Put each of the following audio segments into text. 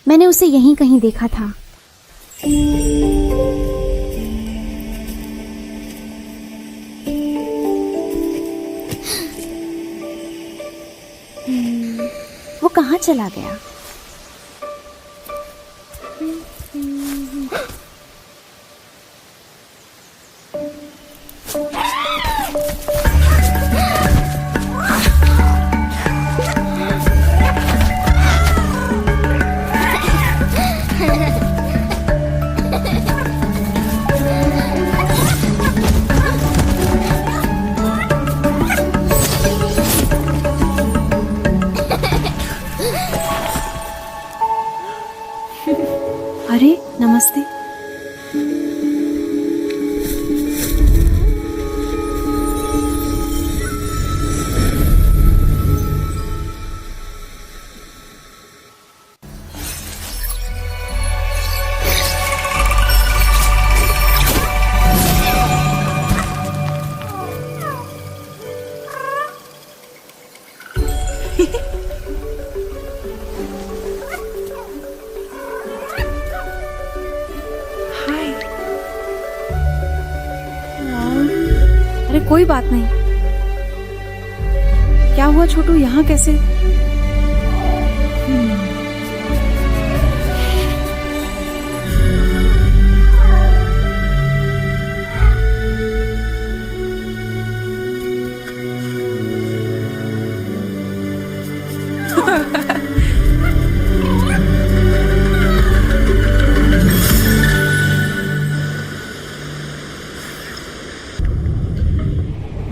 मैंने उसे यहीं कहीं देखा था। वो कहाँ चला गया? अरे नमस्ते। अरे कोई बात नहीं। क्या हुआ छोटू, यहाँ कैसे?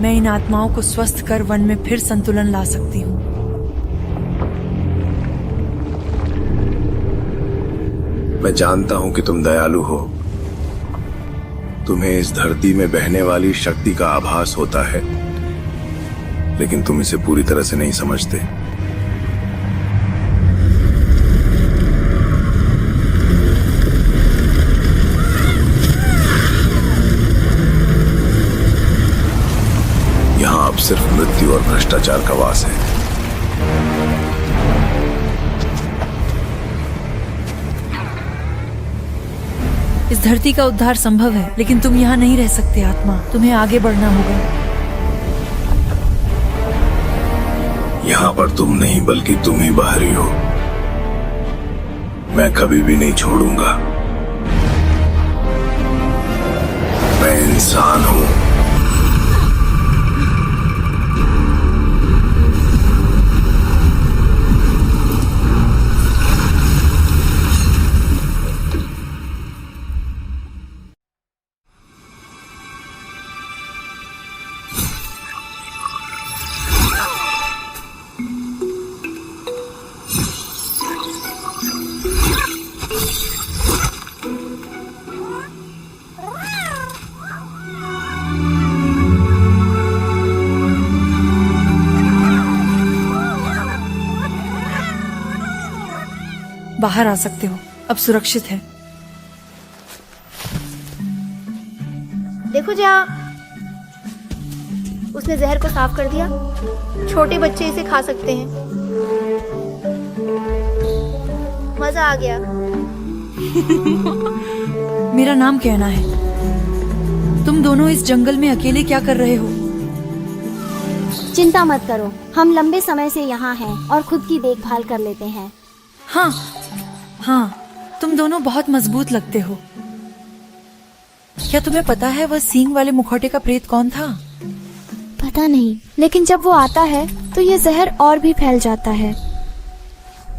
मैं इन आत्माओं को स्वस्थ कर वन में फिर संतुलन ला सकती हूँ। मैं जानता हूं कि तुम दयालु हो। तुम्हें इस धरती में बहने वाली शक्ति का आभास होता है, लेकिन तुम इसे पूरी तरह से नहीं समझते। यहां अब सिर्फ मृत्यु और भ्रष्टाचार का वास है। इस धरती का उद्धार संभव है, लेकिन तुम यहाँ नहीं रह सकते आत्मा। तुम्हें आगे बढ़ना होगा। यहाँ पर तुम नहीं बल्कि तुम ही बाहरी हो। मैं कभी भी नहीं छोड़ूंगा। मैं इंसान हूं। बाहर आ सकते हो, अब सुरक्षित है। देखो जा, उसने जहर को साफ कर दिया। छोटे बच्चे इसे खा सकते हैं। मजा आ गया। मेरा नाम कहना है। तुम दोनों इस जंगल में अकेले क्या कर रहे हो? चिंता मत करो, हम लंबे समय से यहाँ हैं और खुद की देखभाल कर लेते हैं। हाँ, तुम दोनों बहुत मजबूत लगते हो। क्या तुम्हें पता है वह सींग वाले मुखौटे का प्रेत कौन था? पता नहीं, लेकिन जब वो आता है तो ये जहर और भी फैल जाता है।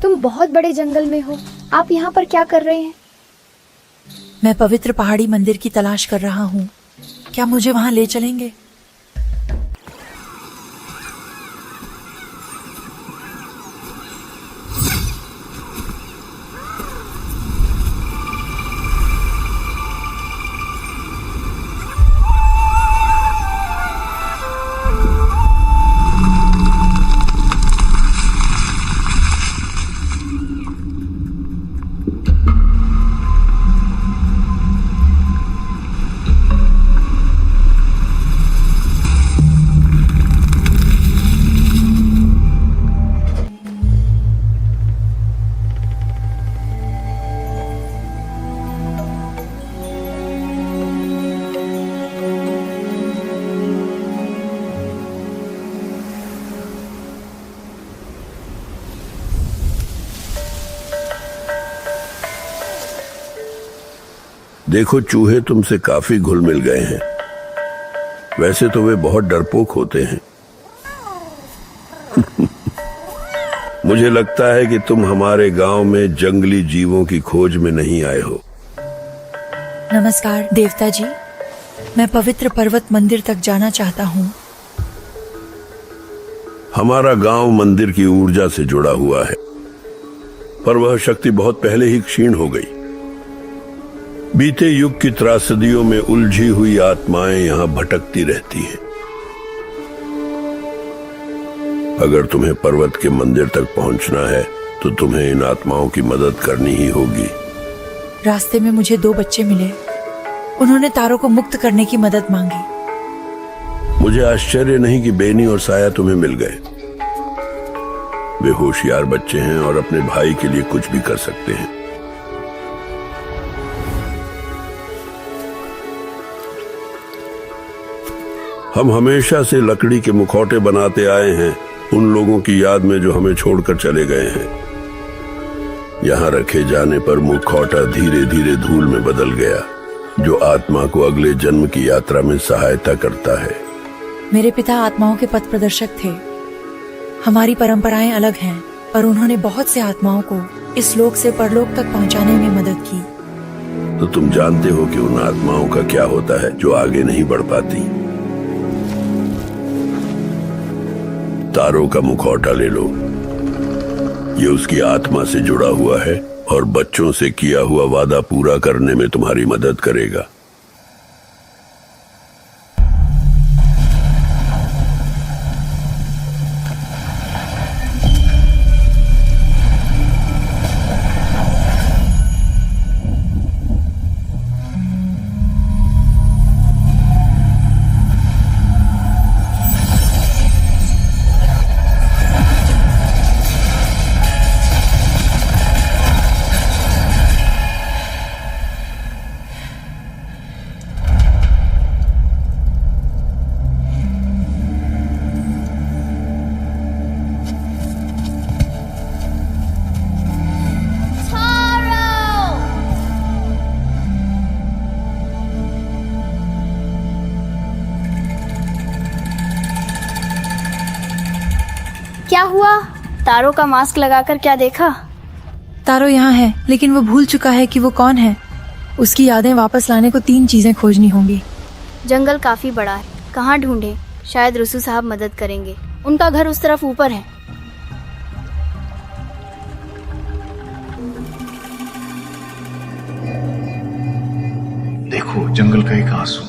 तुम बहुत बड़े जंगल में हो, आप यहाँ पर क्या कर रहे हैं? मैं पवित्र पहाड़ी मंदिर की तलाश कर रहा हूँ। क्या मुझे वहाँ ले चलेंगे? देखो, चूहे तुमसे काफी घुल मिल गए हैं। वैसे तो वे बहुत डरपोक होते हैं। मुझे लगता है कि तुम हमारे गांव में जंगली जीवों की खोज में नहीं आए हो। नमस्कार देवता जी, मैं पवित्र पर्वत मंदिर तक जाना चाहता हूँ। हमारा गांव मंदिर की ऊर्जा से जुड़ा हुआ है, पर वह शक्ति बहुत पहले ही क्षीण हो गई। बीते युग की त्रासदियों में उलझी हुई आत्माएं यहां भटकती रहती हैं। अगर तुम्हें पर्वत के मंदिर तक पहुंचना है तो तुम्हें इन आत्माओं की मदद करनी ही होगी। रास्ते में मुझे 2 बच्चे मिले। उन्होंने तारों को मुक्त करने की मदद मांगी। मुझे आश्चर्य नहीं कि बेनी और साया तुम्हें मिल गए। वे होशियार बच्चे हैं और अपने भाई के लिए कुछ भी कर सकते हैं। हम हमेशा से लकड़ी के मुखौटे बनाते आए हैं उन लोगों की याद में जो हमें छोड़कर चले गए हैं। यहाँ रखे जाने पर मुखौटा धीरे धीरे धूल में बदल गया, जो आत्मा को अगले जन्म की यात्रा में सहायता करता है। मेरे पिता आत्माओं के पथ प्रदर्शक थे। हमारी परंपराएं अलग हैं, पर उन्होंने बहुत से आत्माओं को इस लोक से परलोक तक पहुंचाने में मदद की। तो तुम जानते हो कि उन आत्माओं का क्या होता है जो आगे नहीं बढ़ पाती। तारों का मुखौटा ले लो। ये उसकी आत्मा से जुड़ा हुआ है और बच्चों से किया हुआ वादा पूरा करने में तुम्हारी मदद करेगा। क्या हुआ? तारों का मास्क लगाकर क्या देखा? तारो यहाँ है, लेकिन वो भूल चुका है कि वो कौन है। उसकी यादें वापस लाने को 3 चीजें खोजनी होंगी। जंगल काफी बड़ा है, कहाँ ढूंढे? शायद रुसू साहब मदद करेंगे। उनका घर उस तरफ ऊपर है। देखो, जंगल का एक आंसू,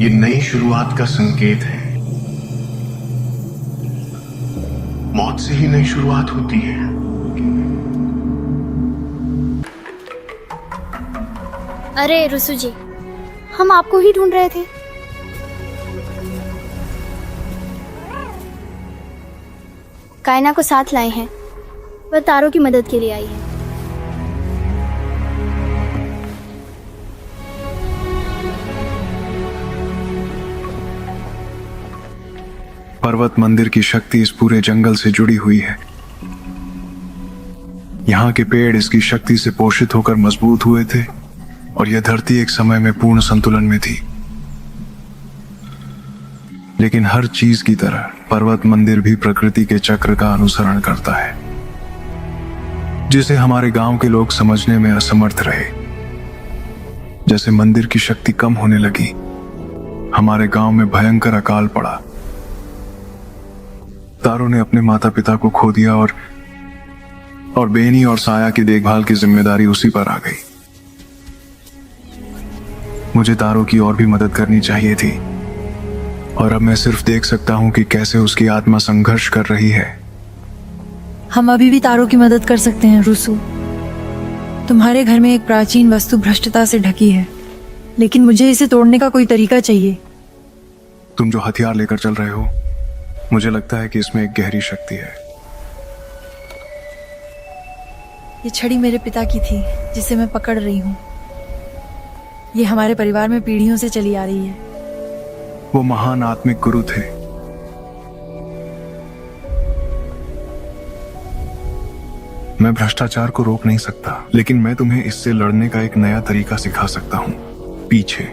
ये नई शुरुआत का संकेत है। मौत से ही नई शुरुआत होती है। अरे रुसू जी, हम आपको ही ढूंढ रहे थे। कायना को साथ लाए हैं। वह तारों की मदद के लिए आई है। पर्वत मंदिर की शक्ति इस पूरे जंगल से जुड़ी हुई है। यहाँ के पेड़ इसकी शक्ति से पोषित होकर मजबूत हुए थे और यह धरती एक समय में पूर्ण संतुलन में थी। लेकिन हर चीज की तरह पर्वत मंदिर भी प्रकृति के चक्र का अनुसरण करता है, जिसे हमारे गांव के लोग समझने में असमर्थ रहे। जैसे मंदिर की शक्ति कम होने लगी, हमारे गांव में भयंकर अकाल पड़ा। तारों ने अपने माता पिता को खो दिया और बेनी और साया की देखभाल की जिम्मेदारी उसी पर आ गई। मुझे तारों की और भी मदद करनी चाहिए थी, और अब मैं सिर्फ देख सकता हूं कि कैसे उसकी आत्मा संघर्ष कर रही है। हम अभी भी तारों की मदद कर सकते हैं रुसू। तुम्हारे घर में एक प्राचीन वस्तु भ्रष्टता से ढकी है, लेकिन मुझे इसे तोड़ने का कोई तरीका चाहिए। तुम जो हथियार लेकर चल रहे हो, मुझे लगता है कि इसमें एक गहरी शक्ति है। ये छड़ी मेरे पिता की थी, जिसे मैं पकड़ रही हूँ। ये हमारे परिवार में पीढ़ियों से चली आ रही है। वो महान आत्मिक गुरु थे। मैं भ्रष्टाचार को रोक नहीं सकता, लेकिन मैं तुम्हें इससे लड़ने का एक नया तरीका सिखा सकता हूँ। पीछे।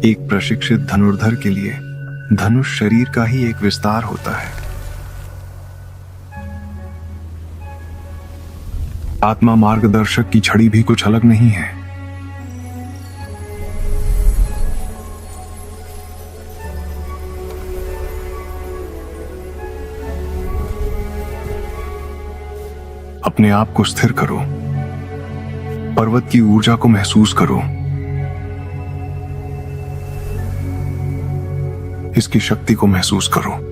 एक प्रशिक्षित धनुर्धर के लिए धनुष शरीर का ही एक विस्तार होता है। आत्मा मार्गदर्शक की छड़ी भी कुछ अलग नहीं है। अपने आप को स्थिर करो, पर्वत की ऊर्जा को महसूस करो, इसकी शक्ति को महसूस करो।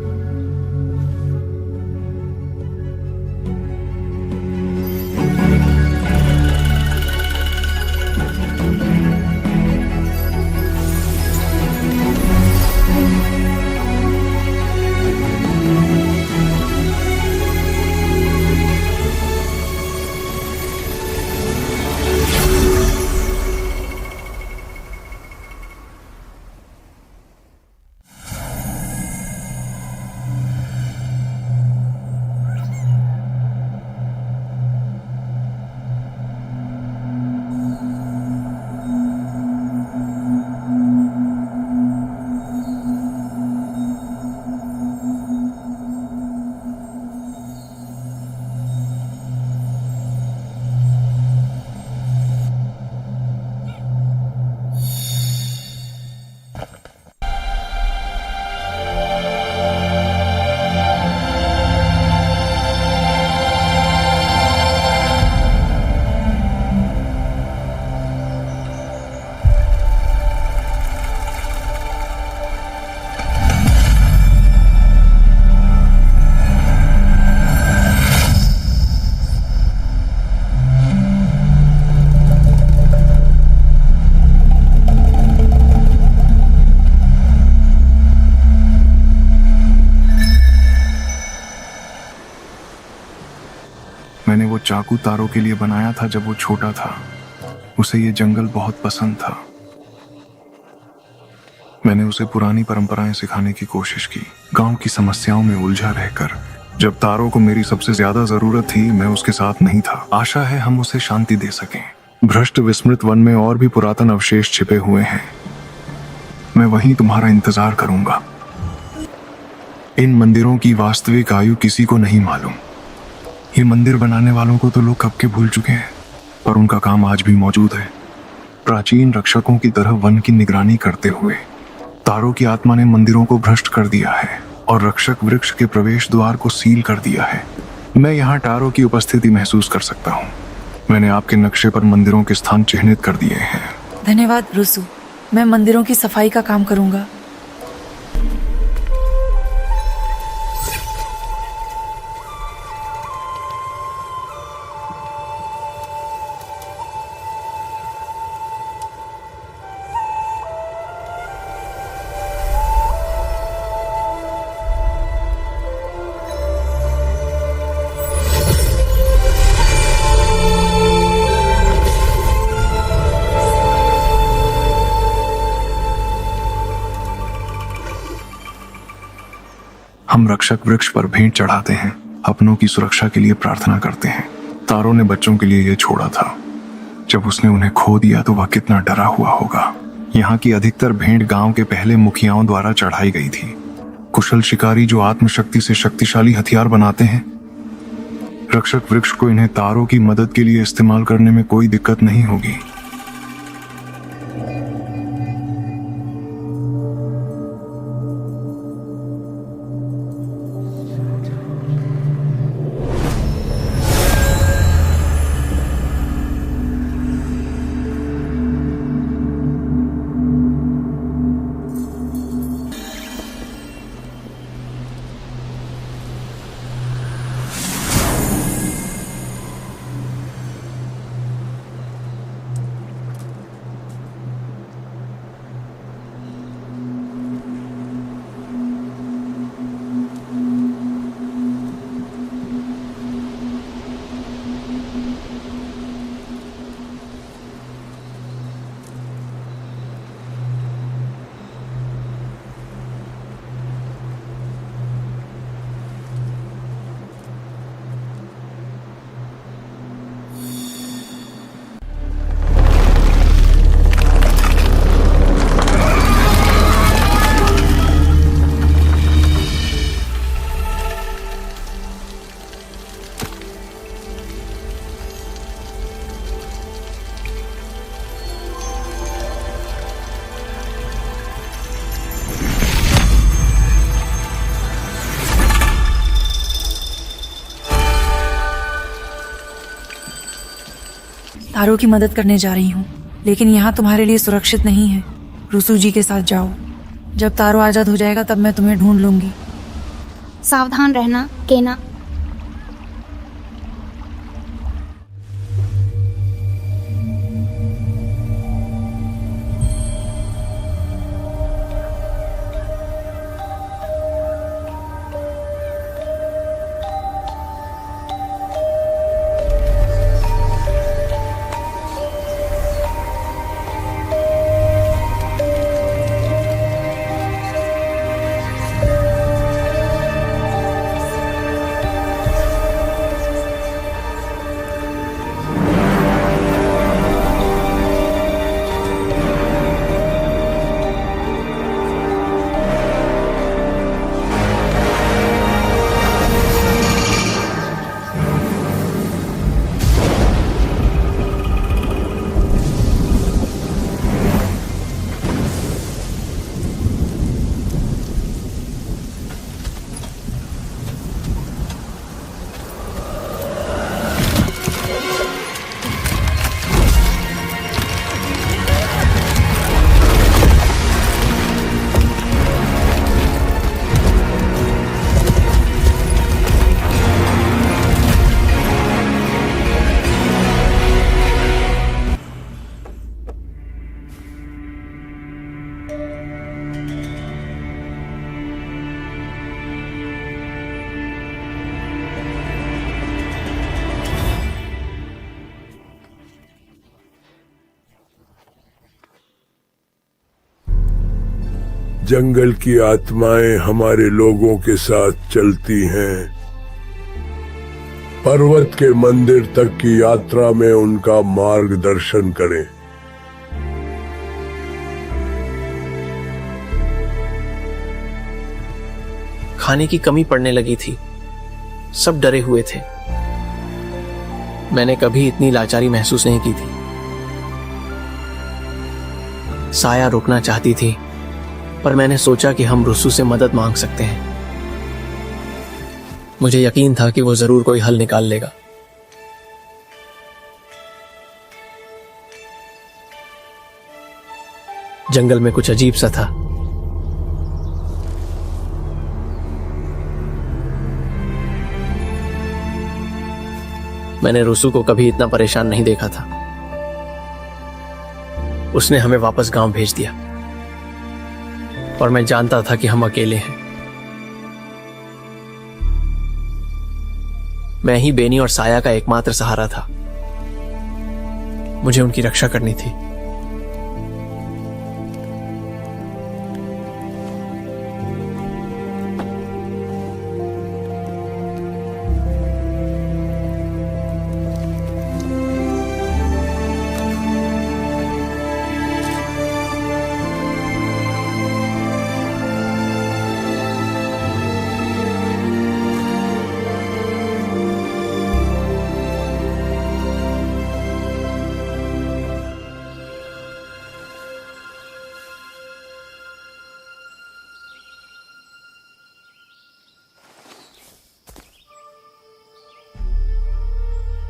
मैंने वो चाकू तारों के लिए बनाया था जब वो छोटा था। उसे ये जंगल बहुत पसंद था। मैंने उसे पुरानी परंपराएं सिखाने की कोशिश की, गांव की समस्याओं में उलझा रहकर। जब तारों को मेरी सबसे ज्यादा जरूरत थी, मैं उसके साथ नहीं था। आशा है हम उसे शांति दे सकें। भ्रष्ट विस्मृत वन में और भी पुरातन अवशेष छिपे हुए हैं। मैं वहीं तुम्हारा इंतजार करूंगा। इन मंदिरों की वास्तविक आयु किसी को नहीं मालूम। ये मंदिर बनाने वालों को तो लोग कब के भूल चुके हैं, पर उनका काम आज भी मौजूद है। प्राचीन रक्षकों की तरह वन की निगरानी करते हुए तारों की आत्मा ने मंदिरों को भ्रष्ट कर दिया है और रक्षक वृक्ष के प्रवेश द्वार को सील कर दिया है। मैं यहाँ तारों की उपस्थिति महसूस कर सकता हूँ। मैंने आपके नक्शे पर मंदिरों के स्थान चिन्हित कर दिए हैं। धन्यवाद रुसु, मैं मंदिरों की सफाई का काम करूंगा। हम रक्षक वृक्ष पर भेंट चढ़ाते हैं, अपनों की सुरक्षा के लिए प्रार्थना करते हैं। तारों ने बच्चों के लिए ये छोड़ा था। जब उसने उन्हें खो दिया तो वह कितना डरा हुआ होगा। यहाँ की अधिकतर भेंट गांव के पहले मुखियाओं द्वारा चढ़ाई गई थी। कुशल शिकारी जो आत्मशक्ति से शक्तिशाली हथियार बनाते हैं। रक्षक वृक्ष को इन्हें तारों की मदद के लिए इस्तेमाल करने में कोई दिक्कत नहीं होगी। तारो की मदद करने जा रही हूँ, लेकिन यहाँ तुम्हारे लिए सुरक्षित नहीं है। रुसू जी के साथ जाओ। जब तारो आजाद हो जाएगा तब मैं तुम्हें ढूंढ लूंगी। सावधान रहना केना। जंगल की आत्माएं हमारे लोगों के साथ चलती हैं। पर्वत के मंदिर तक की यात्रा में उनका मार्गदर्शन करें। खाने की कमी पड़ने लगी थी। सब डरे हुए थे। मैंने कभी इतनी लाचारी महसूस नहीं की थी। साया रोकना चाहती थी, पर मैंने सोचा कि हम रुसू से मदद मांग सकते हैं। मुझे यकीन था कि वो जरूर कोई हल निकाल लेगा। जंगल में कुछ अजीब सा था। मैंने रुसू को कभी इतना परेशान नहीं देखा था। उसने हमें वापस गांव भेज दिया, और मैं जानता था कि हम अकेले हैं। मैं ही बेनी और साया का एकमात्र सहारा था। मुझे उनकी रक्षा करनी थी।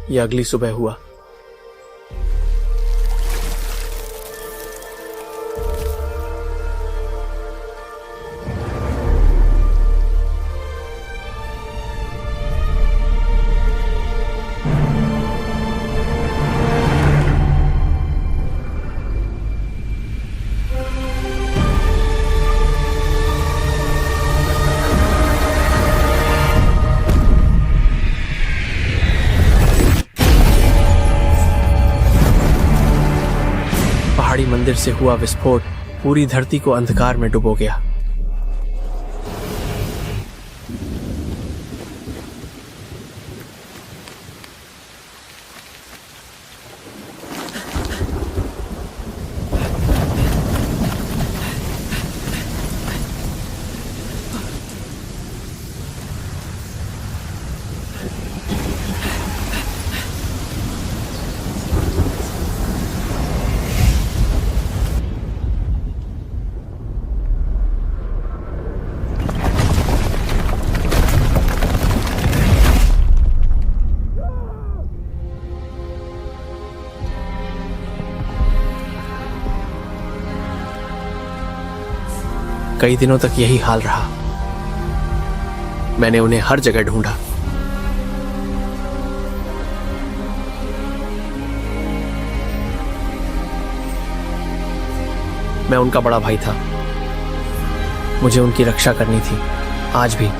यह अगली सुबह हुआ। पहाड़ी मंदिर से हुआ विस्फोट पूरी धरती को अंधकार में डुबो गया। कई दिनों तक यही हाल रहा। मैंने उन्हें हर जगह ढूंढा। मैं उनका बड़ा भाई था, मुझे उनकी रक्षा करनी थी, आज भी।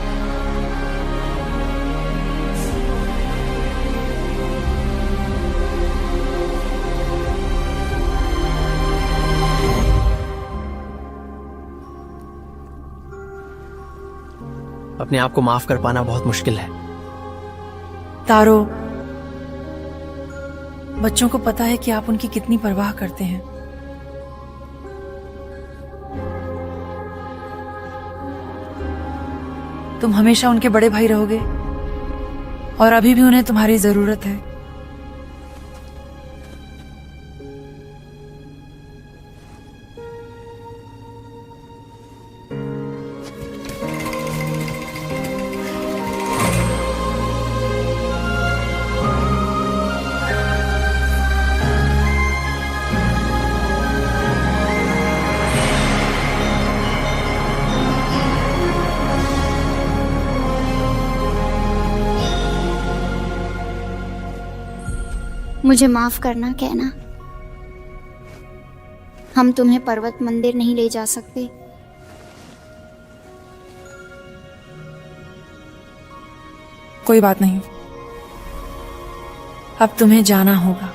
अपने आप को माफ कर पाना बहुत मुश्किल है। तारो, बच्चों को पता है कि आप उनकी कितनी परवाह करते हैं। तुम हमेशा उनके बड़े भाई रहोगे और अभी भी उन्हें तुम्हारी जरूरत है। मुझे माफ करना कहना, हम तुम्हें पर्वत मंदिर नहीं ले जा सकते। कोई बात नहीं, अब तुम्हें जाना होगा।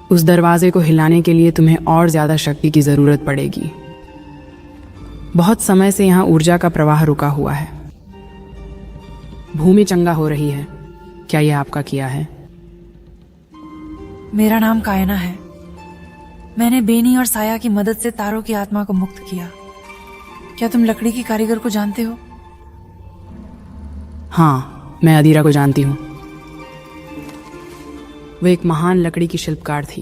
उस दरवाजे को हिलाने के लिए तुम्हें और ज्यादा शक्ति की जरूरत पड़ेगी। बहुत समय से यहाँ ऊर्जा का प्रवाह रुका हुआ है। भूमि चंगा हो रही है। क्या यह आपका किया है? मेरा नाम कायना है। मैंने बेनी और साया की मदद से तारों की आत्मा को मुक्त किया। क्या तुम लकड़ी की कारीगर को जानते हो? हाँ, मैं अदीरा को जानती हूँ। वो एक महान लकड़ी की शिल्पकार थी।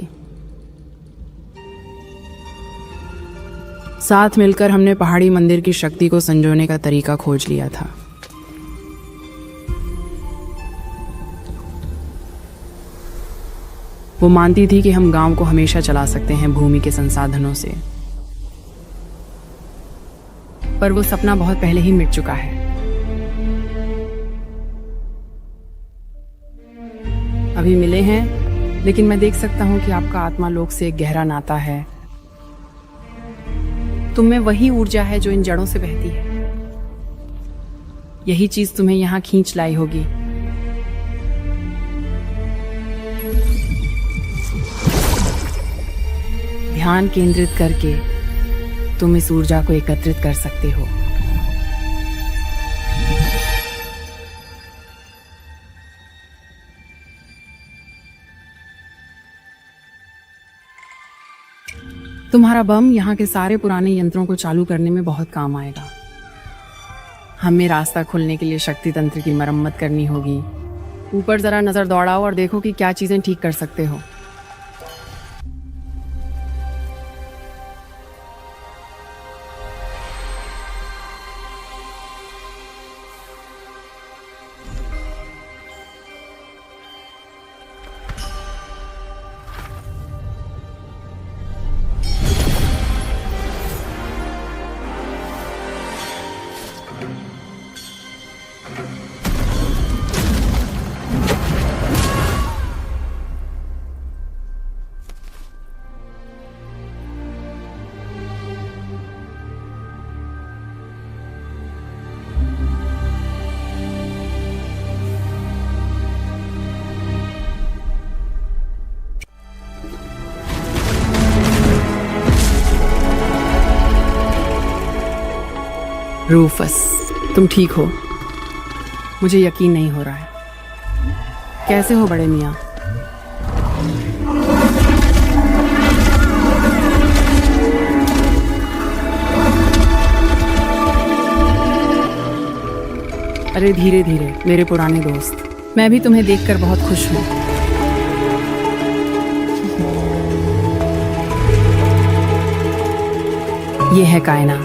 साथ मिलकर हमने पहाड़ी मंदिर की शक्ति को संजोने का तरीका खोज लिया था। वो मानती थी कि हम गांव को हमेशा चला सकते हैं भूमि के संसाधनों से, पर वो सपना बहुत पहले ही मिट चुका है। अभी मिले हैं, लेकिन मैं देख सकता हूं कि आपका आत्मा लोक से एक गहरा नाता है। तुम में वही ऊर्जा है जो इन जड़ों से बहती है। यही चीज तुम्हें यहां खींच लाई होगी। ध्यान केंद्रित करके तुम इस ऊर्जा को एकत्रित कर सकते हो। तुम्हारा बम यहाँ के सारे पुराने यंत्रों को चालू करने में बहुत काम आएगा। हमें रास्ता खोलने के लिए शक्ति तंत्र की मरम्मत करनी होगी। ऊपर जरा नजर दौड़ाओ और देखो कि क्या चीजें ठीक कर सकते हो। रूफस, तुम ठीक हो? मुझे यकीन नहीं हो रहा है। कैसे हो बड़े मियाँ? अरे धीरे धीरे मेरे पुराने दोस्त, मैं भी तुम्हें देखकर बहुत खुश हूँ। ये है कायना,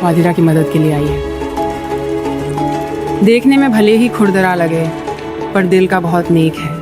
वादिरा की मदद के लिए आई है। देखने में भले ही खुरदरा लगे, पर दिल का बहुत नेक है।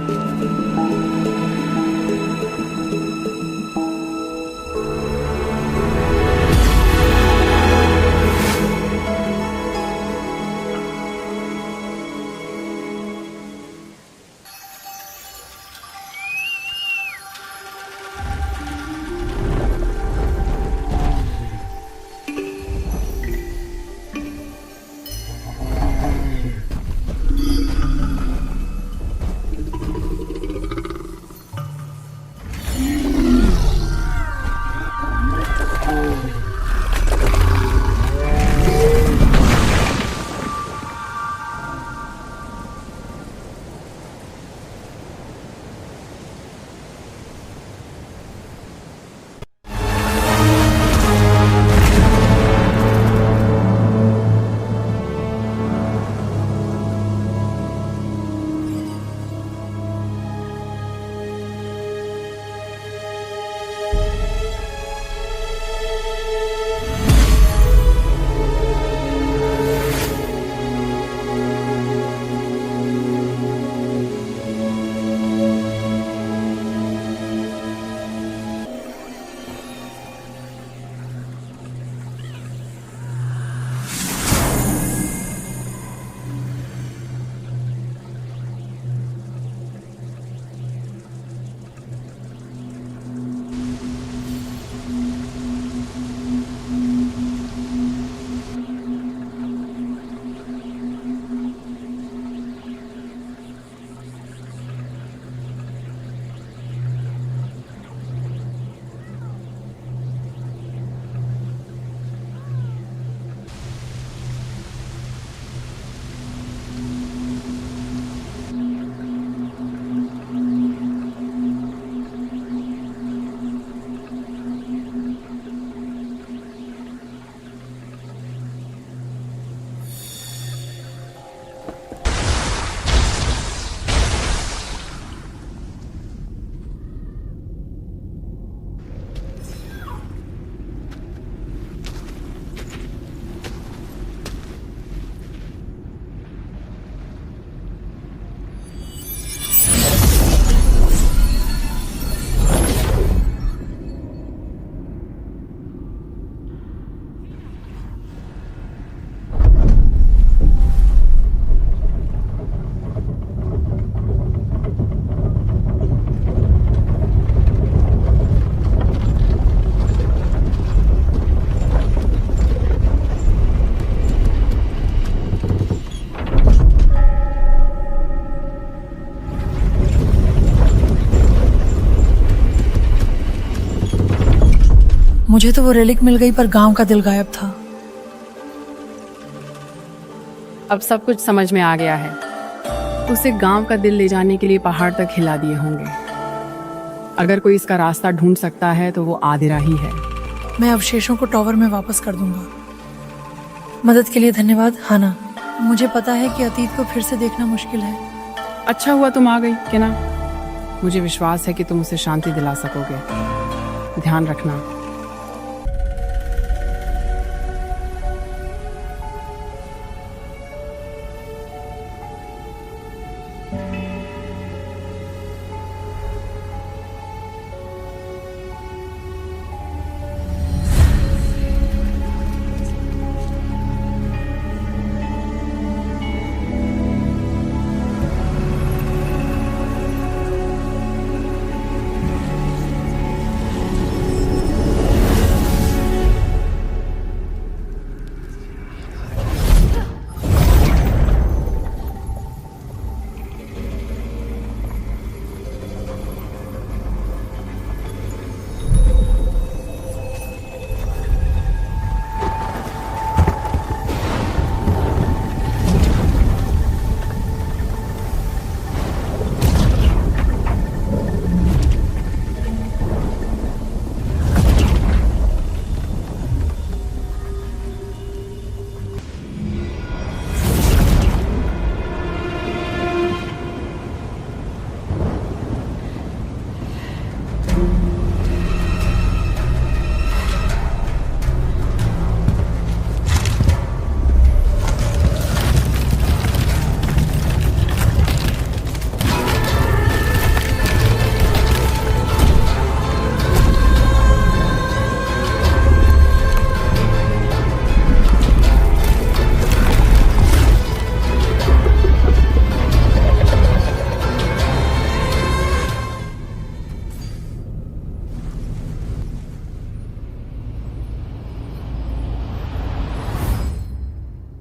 मुझे तो वो रेलिक मिल गई, पर गांव का दिल गायब था। अब सब कुछ समझ में आ गया है। उसे गांव का दिल ले जाने के लिए पहाड़ तक हिला दिए होंगे। अगर कोई इसका रास्ता ढूंढ सकता है तो वो आदिरा ही है। मैं अवशेषों को टॉवर में वापस कर दूंगा। मदद के लिए धन्यवाद हाना। मुझे पता है कि अतीत को फिर से देखना मुश्किल है। अच्छा हुआ तुम आ गई केना। मुझे विश्वास है कि तुम उसे शांति दिला सकोगे। ध्यान रखना।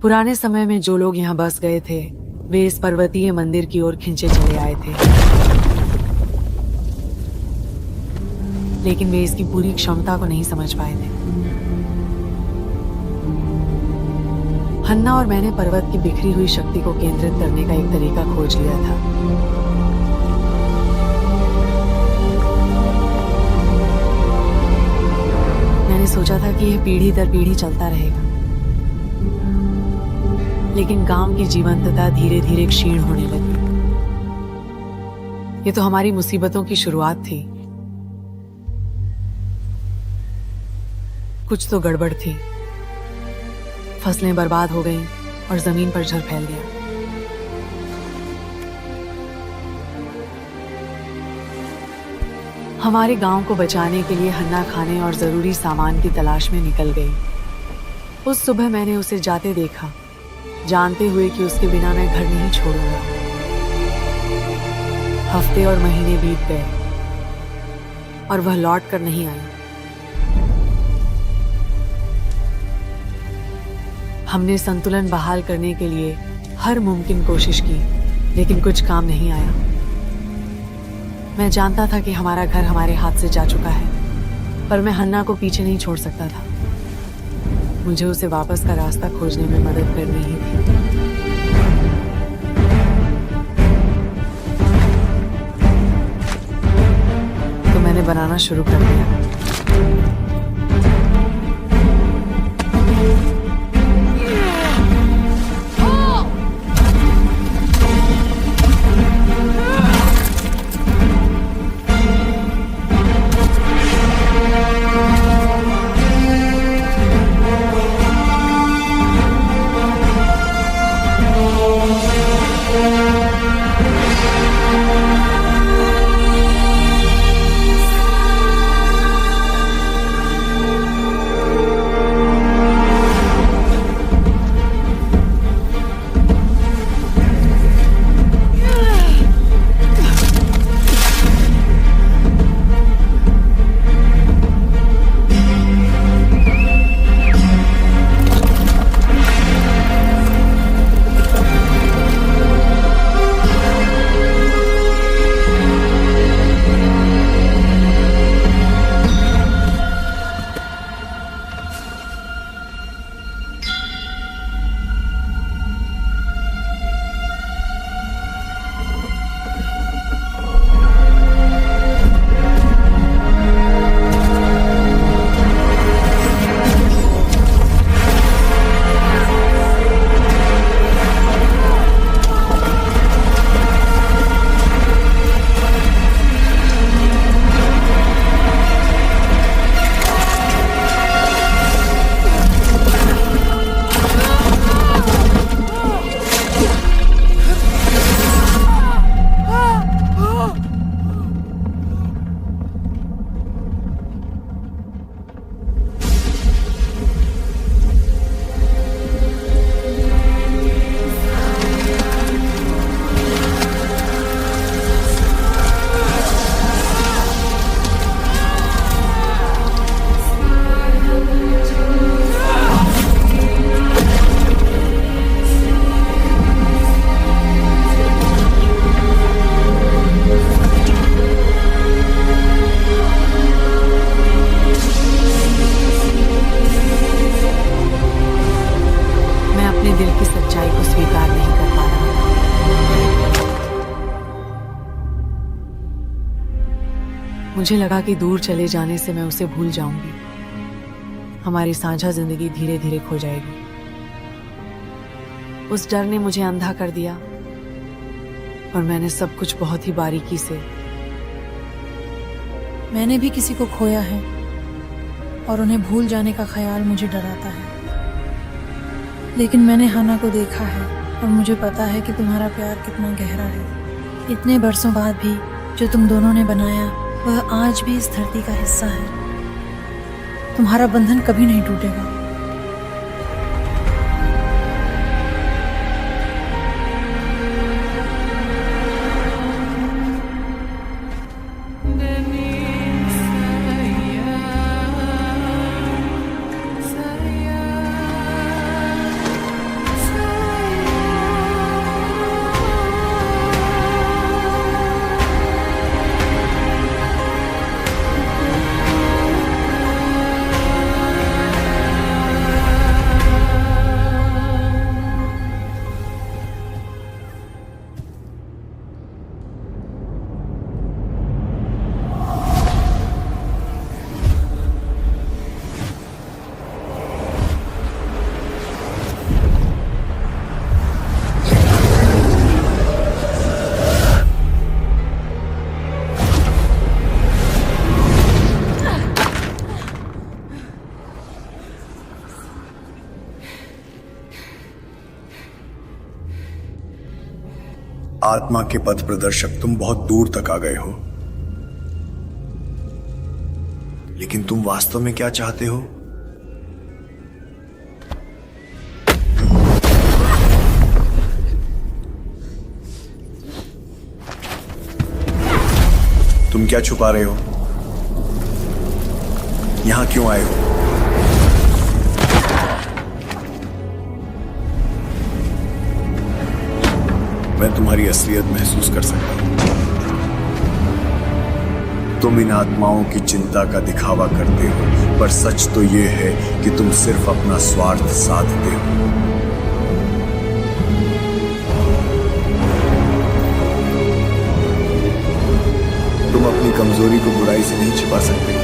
पुराने समय में जो लोग यहाँ बस गए थे वे इस पर्वतीय मंदिर की ओर खिंचे चले आए थे, लेकिन वे इसकी पूरी क्षमता को नहीं समझ पाए थे। हन्ना और मैंने पर्वत की बिखरी हुई शक्ति को केंद्रित करने का एक तरीका खोज लिया था। मैंने सोचा था कि यह पीढ़ी दर पीढ़ी चलता रहेगा, लेकिन गांव की जीवंतता धीरे धीरे क्षीण होने लगी। ये तो हमारी मुसीबतों की शुरुआत थी। कुछ तो गड़बड़ थी। फसलें बर्बाद हो गईं और जमीन पर जल फैल गया। हमारे गांव को बचाने के लिए हन्ना खाने और जरूरी सामान की तलाश में निकल गई। उस सुबह मैंने उसे जाते देखा, जानते हुए कि उसके बिना मैं घर नहीं छोड़ूंगा। हफ्ते और महीने बीत गए और वह लौट कर नहीं आई। हमने संतुलन बहाल करने के लिए हर मुमकिन कोशिश की, लेकिन कुछ काम नहीं आया। मैं जानता था कि हमारा घर हमारे हाथ से जा चुका है, पर मैं हन्ना को पीछे नहीं छोड़ सकता था। मुझे उसे वापस का रास्ता खोजने में मदद करनी ही थी। तो मैंने बनाना शुरू कर दिया। मुझे लगा कि दूर चले जाने से मैं उसे भूल जाऊंगी, हमारी साझा जिंदगी धीरे धीरे खो जाएगी। उस डर ने मुझे अंधा कर दिया और मैंने सब कुछ बहुत ही बारीकी से। मैंने भी किसी को खोया है और उन्हें भूल जाने का ख्याल मुझे डराता है, लेकिन मैंने हन्ना को देखा है और मुझे पता है कि तुम्हारा प्यार कितना गहरा है। इतने बरसों बाद भी जो तुम दोनों ने बनाया वह आज भी इस धरती का हिस्सा है। तुम्हारा बंधन कभी नहीं टूटेगा। आत्मा के पथ प्रदर्शक, तुम बहुत दूर तक आ गए हो, लेकिन तुम वास्तव में क्या चाहते हो? तुम क्या छुपा रहे हो? यहां क्यों आए हो? मैं तुम्हारी असलियत महसूस कर सकता हूं। तुम इन आत्माओं की चिंता का दिखावा करते हो, पर सच तो यह है कि तुम सिर्फ अपना स्वार्थ साधते हो। तुम अपनी कमजोरी को बुराई से नहीं छिपा सकते।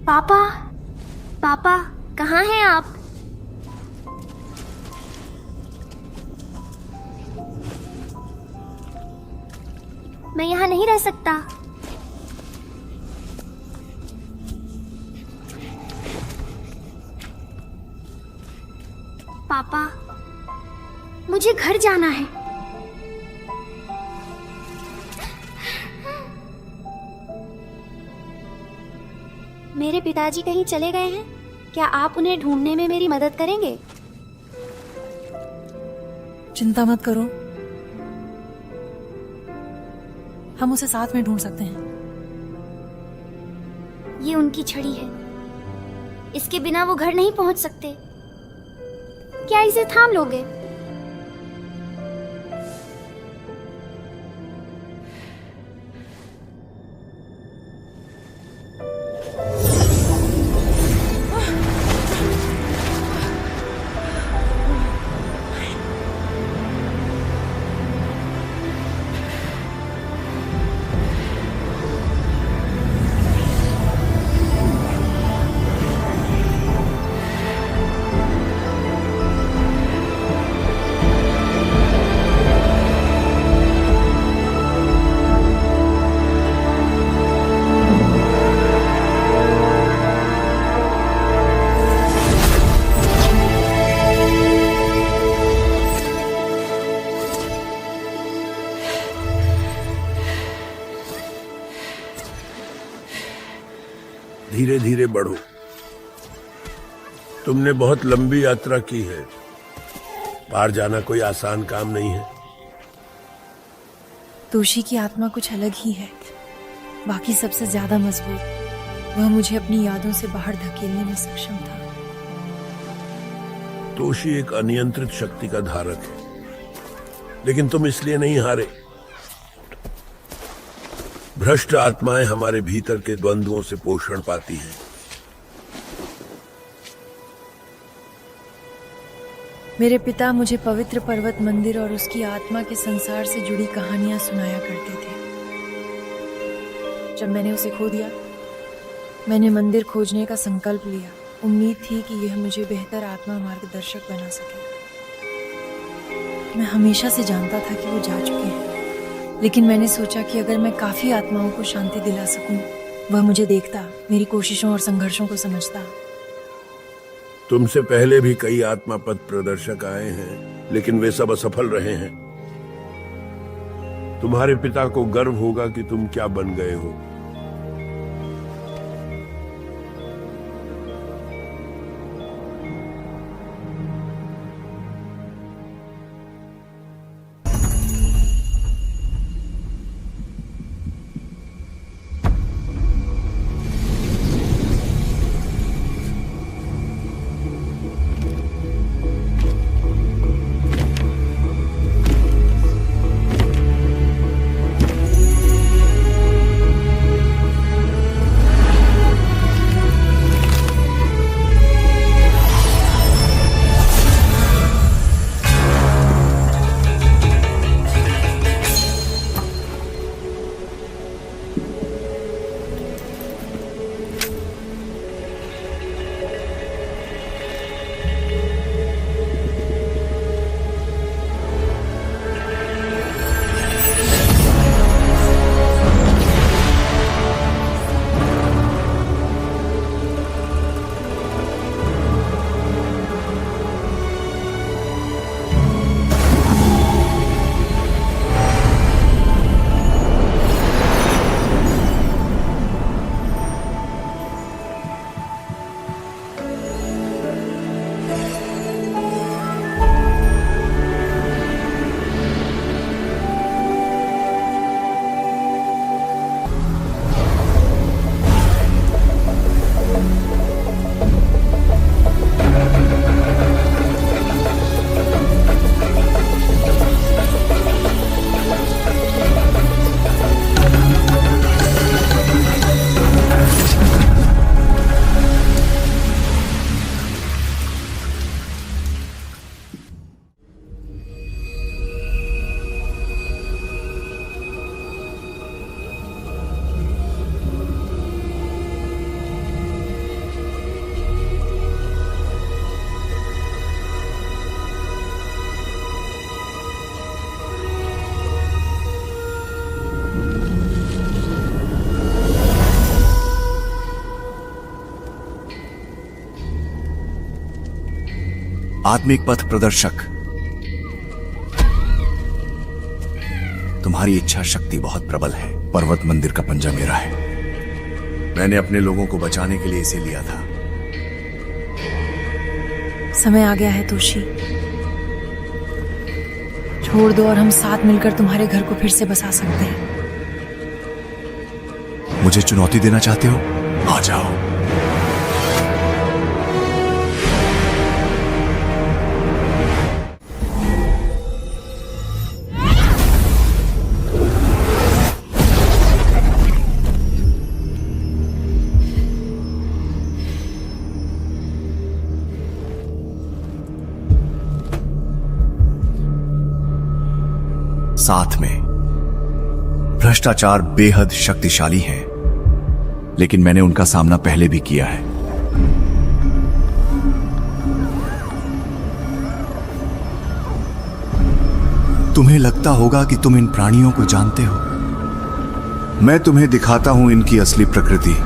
पापा, पापा, कहाँ हैं आप? मैं यहाँ नहीं रह सकता। पापा, मुझे घर जाना है। मेरे पिताजी कहीं चले गए हैं? क्या आप उन्हें ढूंढने में मेरी मदद करेंगे? चिंता मत करो, हम उसे साथ में ढूंढ सकते हैं। ये उनकी छड़ी है, इसके बिना वो घर नहीं पहुंच सकते। क्या इसे थाम लोगे? धीरे धीरे बढ़ो। तुमने बहुत लंबी यात्रा की है, पार जाना कोई आसान काम नहीं है। तोशी की आत्मा कुछ अलग ही है, बाकी सबसे ज्यादा मजबूत। वह मुझे अपनी यादों से बाहर धकेलने में सक्षम था। तोशी एक अनियंत्रित शक्ति का धारक है, लेकिन तुम इसलिए नहीं हारे। भ्रष्ट आत्माएं हमारे भीतर के द्वंद्वों से पोषण पाती हैं। मेरे पिता मुझे पवित्र पर्वत मंदिर और उसकी आत्मा के संसार से जुड़ी कहानियां सुनाया करते थे। जब मैंने उसे खो दिया, मैंने मंदिर खोजने का संकल्प लिया। उम्मीद थी कि यह मुझे बेहतर आत्मा मार्गदर्शक बना सके। मैं हमेशा से जानता था कि वो जा चुके हैं, लेकिन मैंने सोचा कि अगर मैं काफी आत्माओं को शांति दिला सकूं, वह मुझे देखता, मेरी कोशिशों और संघर्षों को समझता। तुमसे पहले भी कई आत्मा पथ प्रदर्शक आए हैं, लेकिन वे सब असफल रहे हैं। तुम्हारे पिता को गर्व होगा कि तुम क्या बन गए हो। आत्मिक पथ प्रदर्शक। तुम्हारी इच्छा शक्ति बहुत प्रबल है। पर्वत मंदिर का पंजा मेरा है। मैंने अपने लोगों को बचाने के लिए इसे लिया था। समय आ गया है तोशी, छोड़ दो और हम साथ मिलकर तुम्हारे घर को फिर से बसा सकते हैं। मुझे चुनौती देना चाहते हो? आ जाओ। साथ में भ्रष्टाचार बेहद शक्तिशाली है, लेकिन मैंने उनका सामना पहले भी किया है। तुम्हें लगता होगा कि तुम इन प्राणियों को जानते हो। मैं तुम्हें दिखाता हूं इनकी असली प्रकृति।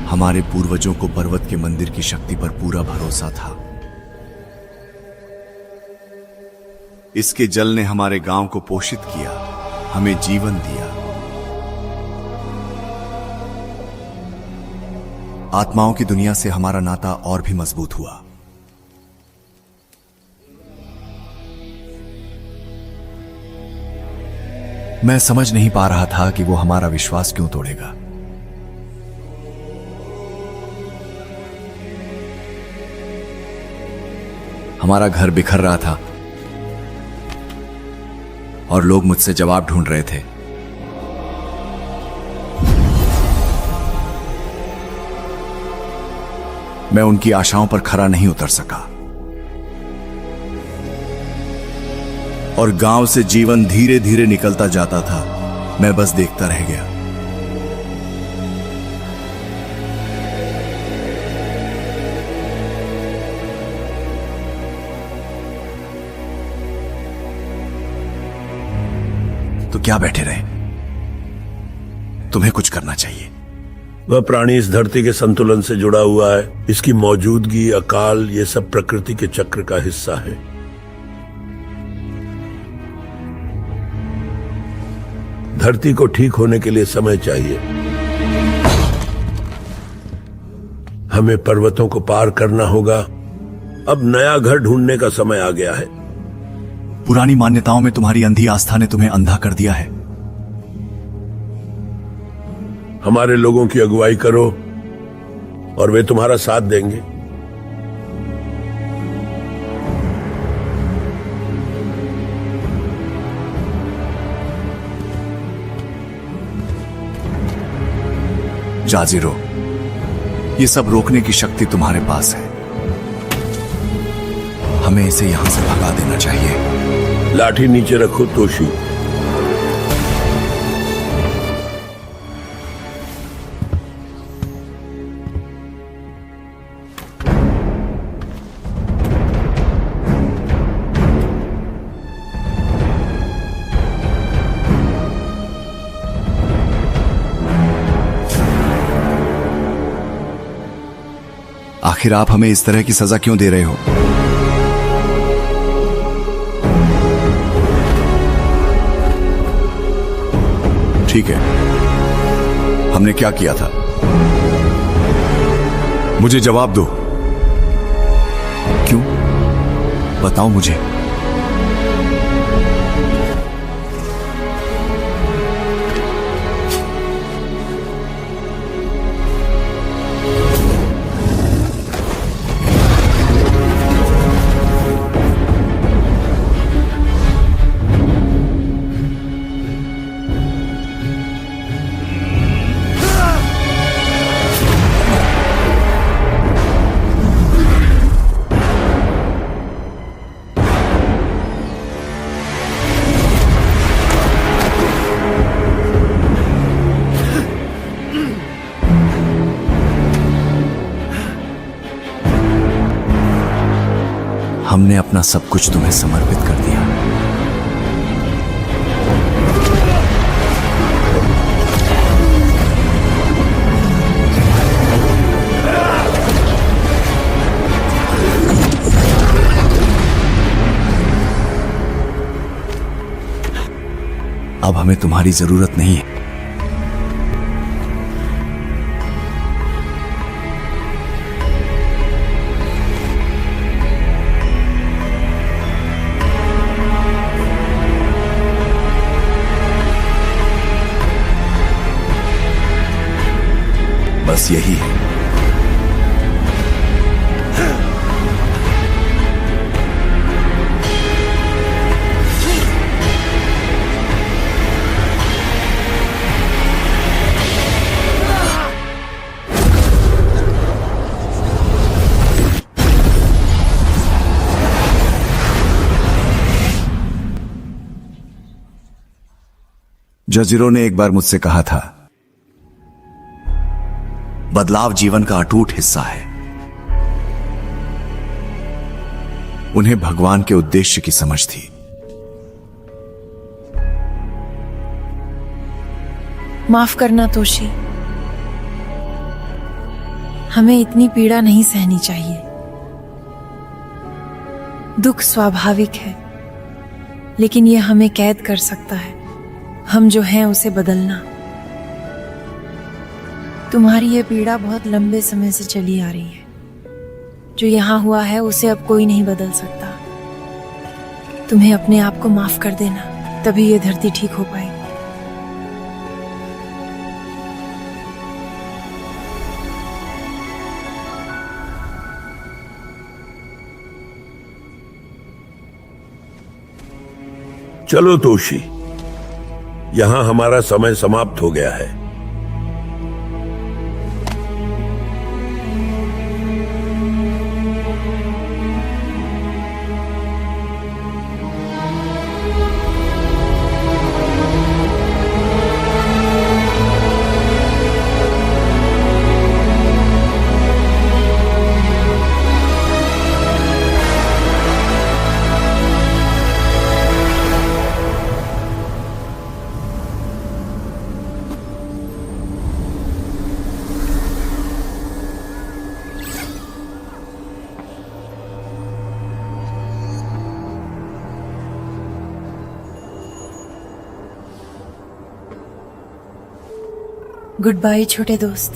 हमारे पूर्वजों को पर्वत के मंदिर की शक्ति पर पूरा भरोसा था। इसके जल ने हमारे गांव को पोषित किया, हमें जीवन दिया। आत्माओं की दुनिया से हमारा नाता और भी मजबूत हुआ। मैं समझ नहीं पा रहा था कि वो हमारा विश्वास क्यों तोड़ेगा। हमारा घर बिखर रहा था और लोग मुझसे जवाब ढूंढ रहे थे। मैं उनकी आशाओं पर खरा नहीं उतर सका और गांव से जीवन धीरे धीरे निकलता जाता था। मैं बस देखता रह गया। तो क्या बैठे रहे? तुम्हें कुछ करना चाहिए। वह प्राणी इस धरती के संतुलन से जुड़ा हुआ है। इसकी मौजूदगी, अकाल, ये सब प्रकृति के चक्र का हिस्सा है। धरती को ठीक होने के लिए समय चाहिए। हमें पर्वतों को पार करना होगा। अब नया घर ढूंढने का समय आ गया है। पुरानी मान्यताओं में तुम्हारी अंधी आस्था ने तुम्हें अंधा कर दिया है। हमारे लोगों की अगुवाई करो और वे तुम्हारा साथ देंगे। जाजिरो, ये सब रोकने की शक्ति तुम्हारे पास है। हमें इसे यहां से भगा देना चाहिए। लाठी नीचे रखो तोशी। आखिर आप हमें इस तरह की सजा क्यों दे रहे हो? ठीक है, हमने क्या किया था? मुझे जवाब दो। क्यों? बताओ मुझे। हमने अपना सब कुछ तुम्हें समर्पित कर दिया। अब हमें तुम्हारी जरूरत नहीं है। बस यही है। जजीरों ने एक बार मुझसे कहा था, बदलाव जीवन का अटूट हिस्सा है। उन्हें भगवान के उद्देश्य की समझ थी। माफ करना तोशी, हमें इतनी पीड़ा नहीं सहनी चाहिए। दुख स्वाभाविक है, लेकिन यह हमें कैद कर सकता है। हम जो हैं उसे बदलना। तुम्हारी यह पीड़ा बहुत लंबे समय से चली आ रही है। जो यहां हुआ है उसे अब कोई नहीं बदल सकता। तुम्हें अपने आप को माफ कर देना, तभी यह धरती ठीक हो पाएगी। चलो तोशी, यहां हमारा समय समाप्त हो गया है। गुड बाय छोटे दोस्त।